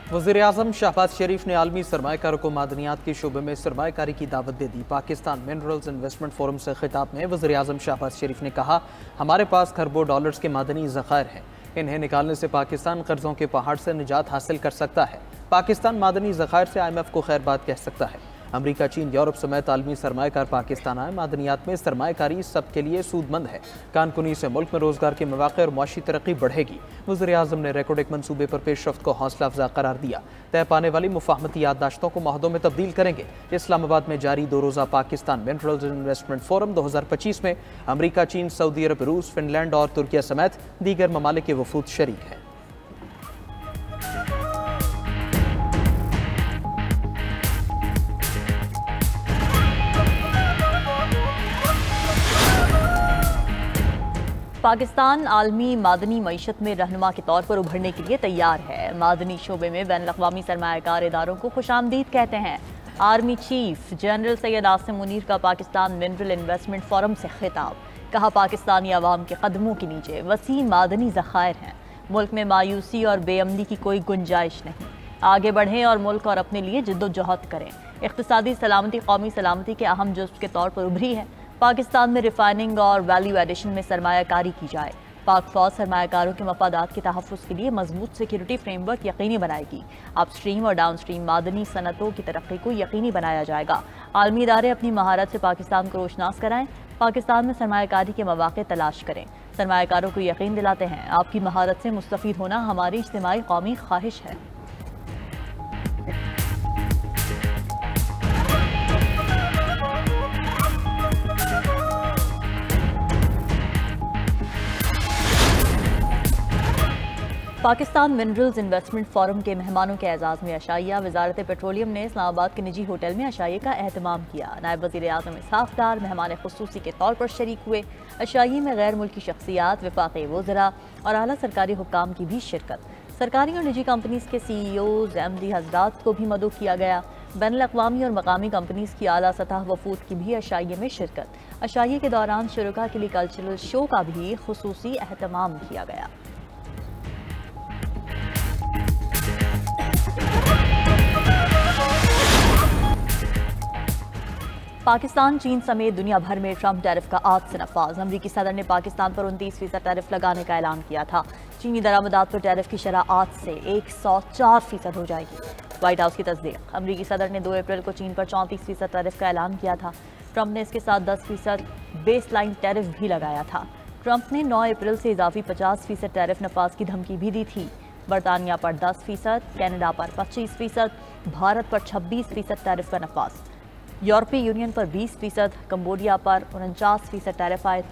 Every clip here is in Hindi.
वज़ीर-ए-आज़म शहबाज शरीफ ने आलमी सरमायाकारों को मादनियात के शोबे में सरमायाकारी की दावत दे दी। पाकिस्तान मिनरल्स इन्वेस्टमेंट फोरम से खिताब में वज़ीर-ए-आज़म शहबाज शरीफ ने कहा, हमारे पास खरबों डॉलर्स के मादनी ज़खायर हैं। इन्हें निकालने से पाकिस्तान कर्जों के पहाड़ से निजात हासिल कर सकता है। पाकिस्तान मादनी ज़खायर से IMF को खैर बात कह सकता है। अमरीका, चीन, यूरोप समेत आलमी सरमायाकार पाकिस्तान आए। मादनियात में सरमायाकारी सबके लिए सूदमंद है। कानकुनी से मुल्क में रोजगार के मौके और मुआशी तरक्की बढ़ेगी। वज़ीर-ए-आज़म ने रेकॉर्ड एक मंसूबे पर पेशरफ्त को हौसला अफजा करार दिया। तय पाने वाली मुफाहमती याददाश्तों को मुआहदों में तब्दील करेंगे। इस्लामाबाद में जारी 2 रोज़ा पाकिस्तान मिनरल्स इन्वेस्टमेंट फोरम 2025 में अमरीका, चीन, सऊदी अरब, रूस, फिनलैंड और तुर्किया समेत दीगर ममालिक के वफूद शरीक हैं। पाकिस्तान आलमी मादनी मईशत में रहनुमा के तौर पर उभरने के लिए तैयार है। मादनी शोबे में बैनुल-अक़वामी सरमायाकार इदारों को खुशामदीद कहते हैं। Army chief general Syed Asim Munir का पाकिस्तान मिनरल इन्वेस्टमेंट फोरम से खिताब। कहा, पाकिस्तानी अवाम के कदमों के नीचे वसी मादनी ज़खायर हैं। मुल्क में मायूसी और बेअमनी की कोई गुंजाइश नहीं। आगे बढ़ें और मुल्क और अपने लिए जिद्दोजहद करें। इक़्तिसादी सलामती कौमी सलामती के अहम जुज़्व के तौर पर उभरी है। पाकिस्तान में रिफाइनिंग और वैल्यू एडिशन में सरमायाकारी की जाए। पाक फौज सरमायाकारों के मफादात के तहफ़्फ़ुज़ के लिए मजबूत सिक्योरिटी फ्रेमवर्क यकीनी बनाएगी। अपस्ट्रीम और डाउनस्ट्रीम मादनी सनतों की तरक्की को यकीनी बनाया जाएगा। आलमी इदारे अपनी महारत से पाकिस्तान को रोशनास कराएं। पाकिस्तान में सरमायाकारी के मौके तलाश करें। सरमायाकारों को यकीन दिलाते हैं, आपकी महारत से मुस्तफ़ीद होना हमारी इज्तिमाई कौमी ख्वाहिश है। पाकिस्तान मिनरल्स इन्वेस्टमेंट फोरम के मेहमानों के एजाज़ में अशाइया। वजारत पेट्रोलियम ने इस्लामाबाद के निजी होटल में अशाइये का एहतमाम किया। नायब वज़ीर-ए-आज़म इसहाक़ डार मेहमान ख़ुसूसी के तौर पर शरीक हुए। अशाइये में गैर मुल्की शख्सियात, वफ़ाक़ी वज़रा और आला सरकारी हुक्काम की भी शिरकत। सरकारी और निजी कंपनीज़ के CEOs, MD हज़रात को भी मदऊ किया गया। बैनुल-अक़वामी और मकामी कंपनीज़ की आला सतह वफूद की भी अशाइये में शिरकत। अशाइये के दौरान शुरका के लिए कल्चरल शो का भी ख़ुसूसी एहतमाम किया गया। पाकिस्तान, चीन समेत दुनिया भर में ट्रंप टैरिफ का आज से नफाज। अमरीकी सदर ने पाकिस्तान पर 29% टैरिफ लगाने का ऐलान किया था। चीनी दरामदात पर टैरिफ की शरह आज से 104% हो जाएगी। व्हाइट हाउस की तस्दीक। अमरीकी सदर ने 2 अप्रैल को चीन पर 34% टैरिफ का ऐलान किया था। ट्रंप ने इसके साथ 10% बेस लाइन टैरिफ भी लगाया था। ट्रंप ने 9 अप्रैल से इजाफी 50% टैरिफ नफाज की धमकी भी दी थी। बरतानिया पर 10%, कनाडा पर 25%, भारत पर 26% टैरिफ का नफाज। यूरोपीय यूनियन पर 20%, कंबोडिया पर 49% टैरिफ आयद।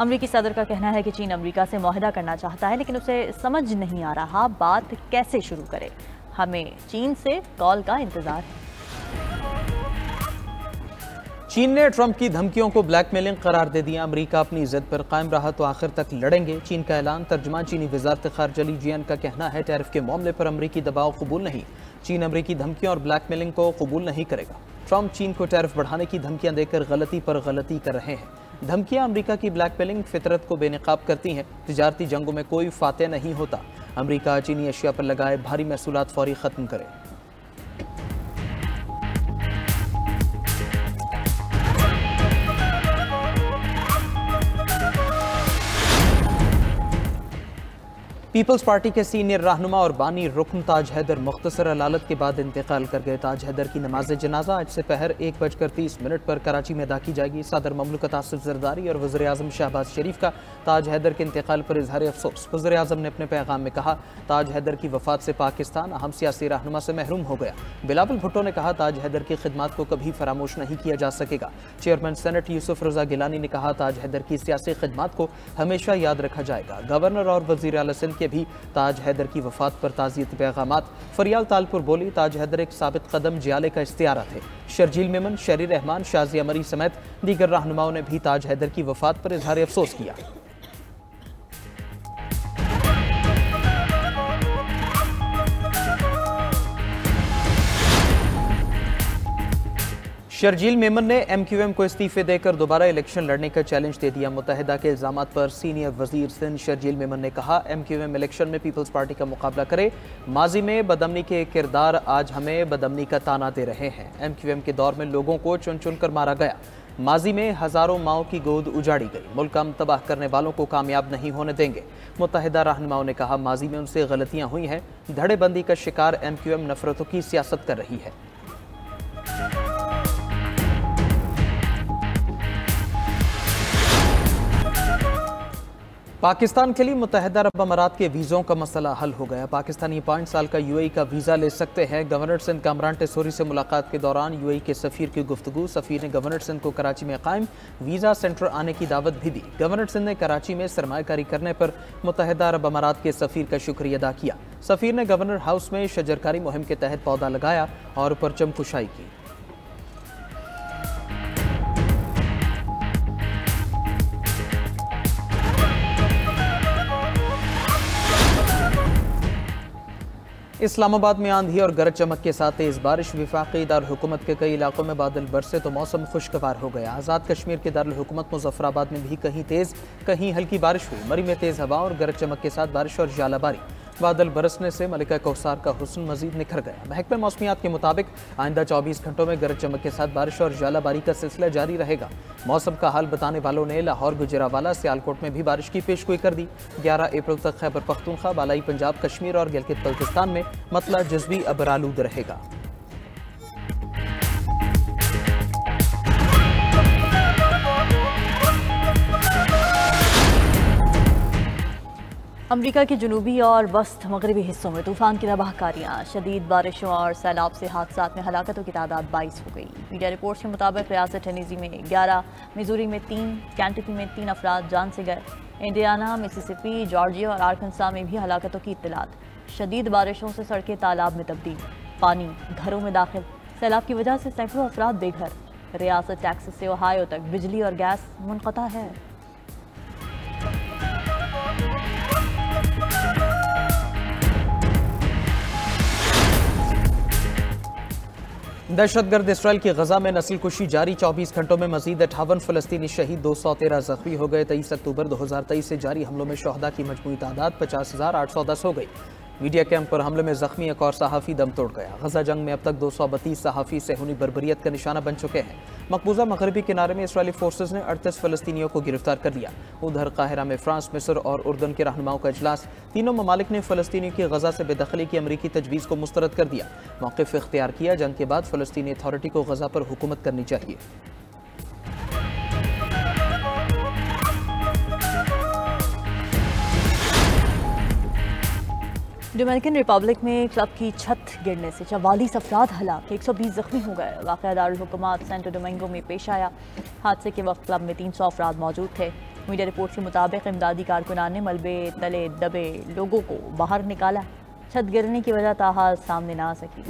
अमरीकी सदर का कहना है कि चीन अमरीका से मुआहदा करना चाहता है, लेकिन उसे समझ नहीं आ रहा बात कैसे शुरू करे। हमें चीन से कॉल का इंतजार है। चीन ने ट्रंप की धमकियों को ब्लैकमेलिंग करार दे दिया। अमरीका अपनी जिद पर कायम रहा तो आखिर तक लड़ेंगे। चीन का ऐलान। तर्जुमान चीनी वजारत खारजा ली जियान का कहना है, टैरिफ के मामले पर अमरीकी दबाव कबूल नहीं। चीन अमरीकी धमकियों और ब्लैकमेलिंग को कबूल नहीं करेगा। ट्रंप चीन को टैरिफ बढ़ाने की धमकियां देकर गलती पर गलती कर रहे हैं। धमकियां अमरीका की ब्लैकमेलिंग फितरत को बेनकाब करती हैं। तिजारती जंगों में कोई फातेह नहीं होता। अमरीका चीनी अशिया पर लगाए भारी महसूलात फौरी खत्म करे। पीपल्स पार्टी के सीनियर रहनुमा और बानी रुकन ताज हैदर मुख्तसर अदालत के बाद इंतकाल कर गए। ताज हैदर की नमाज जनाजा आज से पहर 1:30 पर कराची में अदा की जाएगी। सदर ममलकत आसिफ जरदारी और वज़ीर-ए-आज़म शहबाज शरीफ का ताज हैदर के इंतकाल पर इजहार अफसोस। वज़ीर-ए-आज़म ने अपने पैगाम में कहा, ताज हैदर की वफात से पाकिस्तान अहम सियासी रहनुमा से महरूम हो गया। बिलावल भुट्टो ने कहा, ताज हैदर की खिदमत को कभी फरामोश नहीं किया जा सकेगा। चेयरमैन सेनेट यूसुफ रजा गिलानी ने कहा, ताज हैदर की सियासी खिदमत को हमेशा याद रखा जाएगा। गवर्नर और वज़ीर आला सिंध के भी ताज हैदर की वफात पर ताज़ियत पैगामात। फरियाल तालपुर बोली, ताज हैदर एक साबित कदम जियाले का इख्तियारा थे। शर्जील मेमन, शरी रहमान, शाजिया मरी समेत दीगर रहनुमाओं ने भी ताज हैदर की वफात पर इजहार अफसोस किया। शर्जील मेमन ने MQM को इस्तीफे देकर दोबारा इलेक्शन लड़ने का चैलेंज दे दिया। मुत्तहिदा के इल्जामात पर सीनियर वजीर सिंध शर्जील मेमन ने कहा, MQM इलेक्शन में पीपल्स पार्टी का मुकाबला करे। माजी में बदअमनी के किरदार आज हमें बदअमनी का ताना दे रहे हैं। MQM के दौर में लोगों को चुन चुन कर मारा गया। माजी में हजारों माओं की गोद उजाड़ी गई। मुल्क हम तबाह करने वालों को कामयाब नहीं होने देंगे। मुत्तहिदा रहनुमाओं ने कहा, माजी में उनसे गलतियां हुई हैं। धड़ेबंदी का शिकार MQM नफरतों की सियासत कर रही है। पाकिस्तान के लिए मुत्तहिदा अरब अमारात के वीज़ों का मसला हल हो गया। पाकिस्तानी 5 साल का UAE का वीज़ा ले सकते हैं। गवर्नर सिंध कामरान टेसोरी से मुलाकात के दौरान UAE के सफ़ीर की गुफ्तगू। सफ़ीर ने गवर्नर सिंध को कराची में कायम वीज़ा सेंटर आने की दावत भी दी। गवर्नर सिंध ने कराची में सरमायाकारी करने पर मुत्तहिदा अरब अमारात के सफ़ीर का शुक्रिया अदा किया। सफ़ीर ने गवर्नर हाउस में शजरकारी मुहिम के तहत पौधा लगाया और परचम कुशाई की। इस्लामाबाद में आंधी और गरज चमक के साथ तेज बारिश। वफाकी दारुल-हुकूमत के कई इलाकों में बादल बरसे तो मौसम खुशगवार हो गया। आज़ाद कश्मीर के दारुल-हुकूमत मुजफ्फराबाद में भी कहीं तेज कहीं हल्की बारिश हुई। मरी में तेज हवा और गरज चमक के साथ बारिश और जालाबारी। बादल बरसने से मलिका कौसार का हुस्न मजीद निखर गया। महकमे मौसमियात के मुताबिक आइंदा 24 घंटों में गरज चमक के साथ बारिश और जालाबारी का सिलसिला जारी रहेगा। मौसम का हाल बताने वालों ने लाहौर, गुजरावाला, सियालकोट में भी बारिश की पेशगोई कर दी। 11 अप्रैल तक खैबर पख्तूनख्वा, बालाई पंजाब, कश्मीर और गिलगित बल्तिस्तान में मतला जज़्वी अबरालूद रहेगा। अमरीका के जनूबी और वस्त मगरबी हिस्सों में तूफान की तबाहकारियाँ, शदीद बारिशों और सैलाब से हादसात में हलाकतों की तादाद 22 हो गई। मीडिया रिपोर्ट्स के मुताबिक रियासत टेनेसी में 11, मिजूरी में 3, कैंटकी में 3 अफराद जान से गए। इंडियाना, मिसिसिपी, जॉर्जिया और आर्कनसा में भी हलाकतों की इत्तलात। शदीद बारिशों से सड़कें तालाब में तब्दील, पानी घरों में दाखिल। सैलाब की वजह से सैकड़ों अफराद बेघर। रियासत टेक्सास से ओहायो तक बिजली और गैस मुनक़ता है। दहशतगर्द इसराइल की गजा में नस्ल कुशी जारी। 24 घंटों में मजीद 58 फलस्तीनी शहीद, 213 जख्मी हो गए। 23 अक्टूबर 2023 से जारी हमलों में शहदा की मजमूई तादाद 50,810 हो गई। मीडिया कैंप पर हमले में जख्मी एक और सहाफ़ी दम तोड़ गया। गजा जंग में अब तक 232 सहाफ़ी सेहूनी बर्बरियत का निशाना बन चुके हैं। मकबूजा मगरबी किनारे में इसराइली फोर्सेज ने 38 फलस्तीनियों को गिरफ्तार कर लिया। उधर काहिरा में फ्रांस, मिस्र और उर्दन के रहनुमाओं का इजलास। तीनों ममालिक ने फलस्तीनियों की गजा से बेदखली की अमरीकी तजवीज़ को मुस्तरद कर दिया। मौक़िफ़ इख्तियार किया, जंग के बाद फलस्तीनी अथॉरिटी को गजा पर हुकूमत करनी चाहिए। डोमिनिकन रिपब्लिक में क्लब की छत गिरने से 44 अफराद हलाक, 120 जख्मी हो गए। वाक़या दारुल हुकूमत सेंटो डोमिंगो में पेश आया। हादसे के वक्त क्लब में 300 अफराद मौजूद थे। मीडिया रिपोर्ट के मुताबिक इमदादी कारकुनान ने मलबे तले दबे लोगों को बाहर निकाला। छत गिरने की वजह ताहाल सामने ना आ सकी।